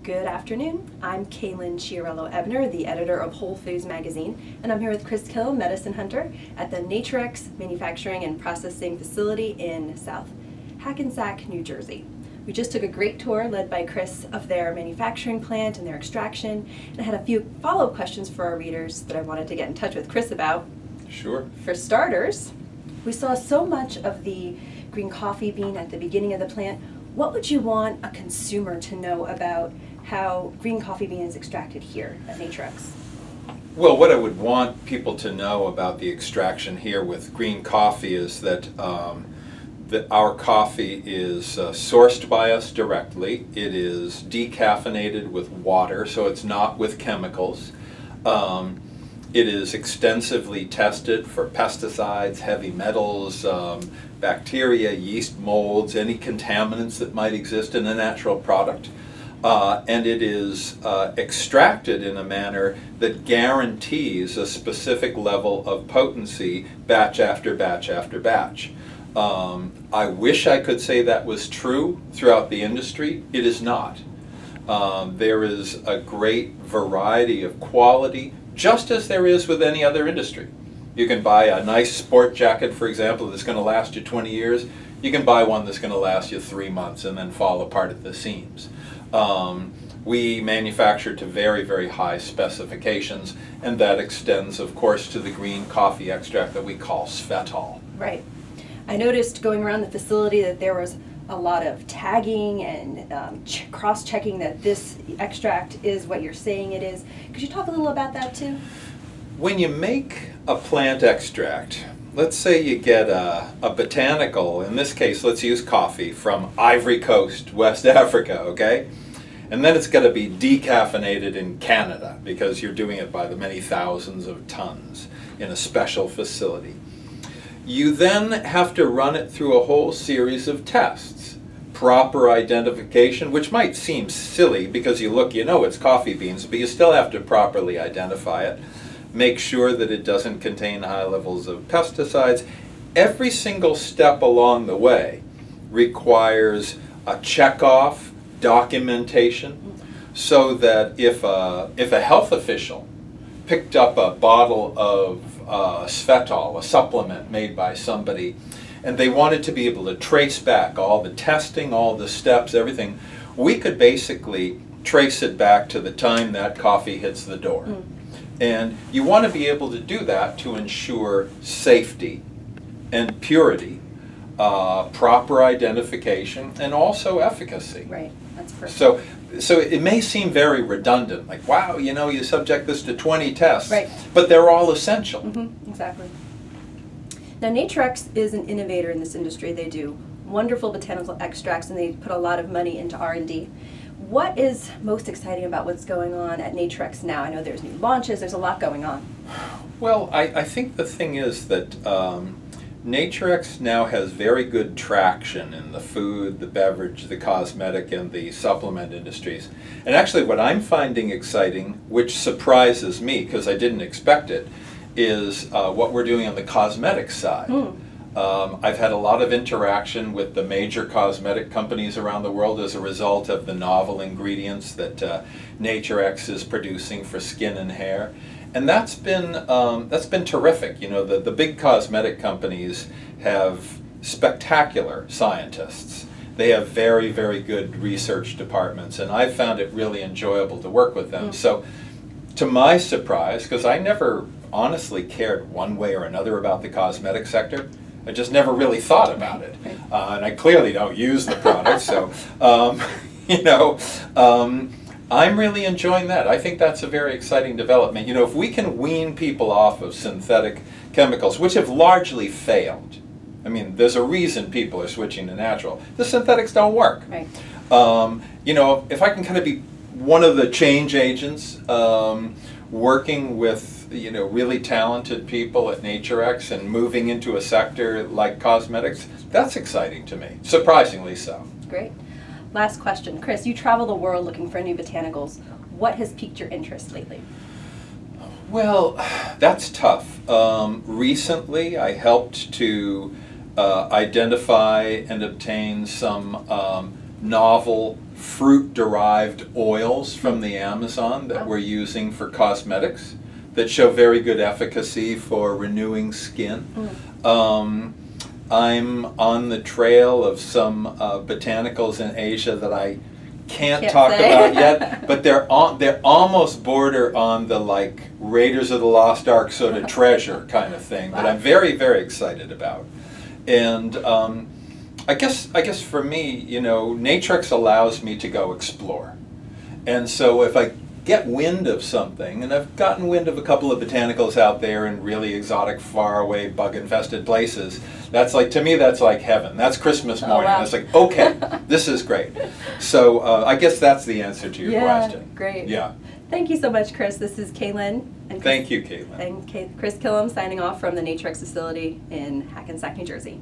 Good afternoon. I'm Kaylynn Chiarello-Ebner, the editor of WholeFoods magazine, and I'm here with Chris Kilham, medicine hunter, at the Naturex manufacturing and processing facility in South Hackensack, New Jersey. We just took a great tour led by Chris of their manufacturing plant and their extraction, and I had a few follow-up questions for our readers that I wanted to get in touch with Chris about. Sure. For starters, we saw so much of the green coffee bean at the beginning of the plant. What would you want a consumer to know about how green coffee bean is extracted here at Naturex? Well, what I would want people to know about the extraction here with green coffee is that our coffee is sourced by us directly. It is decaffeinated with water, so it's not with chemicals. It is extensively tested for pesticides, heavy metals, bacteria, yeast, molds, any contaminants that might exist in a natural product. And it is extracted in a manner that guarantees a specific level of potency batch after batch after batch. I wish I could say that was true throughout the industry. It is not. There is a great variety of quality, just as there is with any other industry. You can buy a nice sport jacket, for example, that's going to last you 20 years. You can buy one that's going to last you 3 months and then fall apart at the seams. We manufacture to very, very high specifications, and that extends, of course, to the green coffee extract that we call svetol. Right. I noticed going around the facility that there was a lot of tagging and cross-checking that this extract is what you're saying it is. Could you talk a little about that too? When you make a plant extract, let's say you get a botanical, in this case let's use coffee from Ivory Coast, West Africa, okay? And then it's got to be decaffeinated in Canada because you're doing it by the many thousands of tons in a special facility. You then have to run it through a whole series of tests. Proper identification, which might seem silly because you look, you know it's coffee beans, but you still have to properly identify it. Make sure that it doesn't contain high levels of pesticides. Every single step along the way requires a checkoff, documentation, so that if a health official picked up a bottle of svetol, a supplement made by somebody, and they wanted to be able to trace back all the testing, all the steps, everything, we could basically trace it back to the time that coffee hits the door. And you want to be able to do that to ensure safety and purity, proper identification, and also efficacy. Right, that's perfect. So it may seem very redundant, like, wow, you know, you subject this to 20 tests, right, but they're all essential. Exactly. Now, Naturex is an innovator in this industry. They do wonderful botanical extracts, and they put a lot of money into R&D. What is most exciting about what's going on at Naturex now? I know there's new launches, there's a lot going on. Well, I think the thing is that Naturex now has very good traction in the food, the beverage, the cosmetic, and the supplement industries. And actually what I'm finding exciting, which surprises me because I didn't expect it, is what we're doing on the cosmetic side. I've had a lot of interaction with the major cosmetic companies around the world as a result of the novel ingredients that Naturex is producing for skin and hair. And that's been terrific. You know, the big cosmetic companies have spectacular scientists. They have very, very good research departments, and I've found it really enjoyable to work with them. So, to my surprise, because I never honestly cared one way or another about the cosmetic sector, I just never really thought about it. And I clearly don't use the product, so, you know, I'm really enjoying that. I think that's a very exciting development. You know, if we can wean people off of synthetic chemicals, which have largely failed. I mean, there's a reason people are switching to natural. The synthetics don't work. Right. You know, if I can kind of be one of the change agents, working with, you know, really talented people at Naturex and moving into a sector like cosmetics, that's exciting to me, surprisingly so. Great. Last question. Chris, you travel the world looking for new botanicals. What has piqued your interest lately? Well, that's tough. Recently, I helped to identify and obtain some novel fruit-derived oils from the Amazon that we're using for cosmetics that show very good efficacy for renewing skin. I'm on the trail of some botanicals in Asia that I can't talk about yet, but they're almost border on the like Raiders of the Lost Ark sort of treasure kind of thing that I'm very, very excited about. And I guess for me, you know, Naturex allows me to go explore. And so if I get wind of something, and I've gotten wind of a couple of botanicals out there in really exotic, faraway, bug-infested places, that's like, to me, that's like heaven. That's Christmas morning. It's like, okay, this is great. So I guess that's the answer to your question. Great. Yeah. Thank you so much, Chris. This is Kaylynn. And Thank you, Kaylynn. And Chris Kilham signing off from the Naturex facility in Hackensack, New Jersey.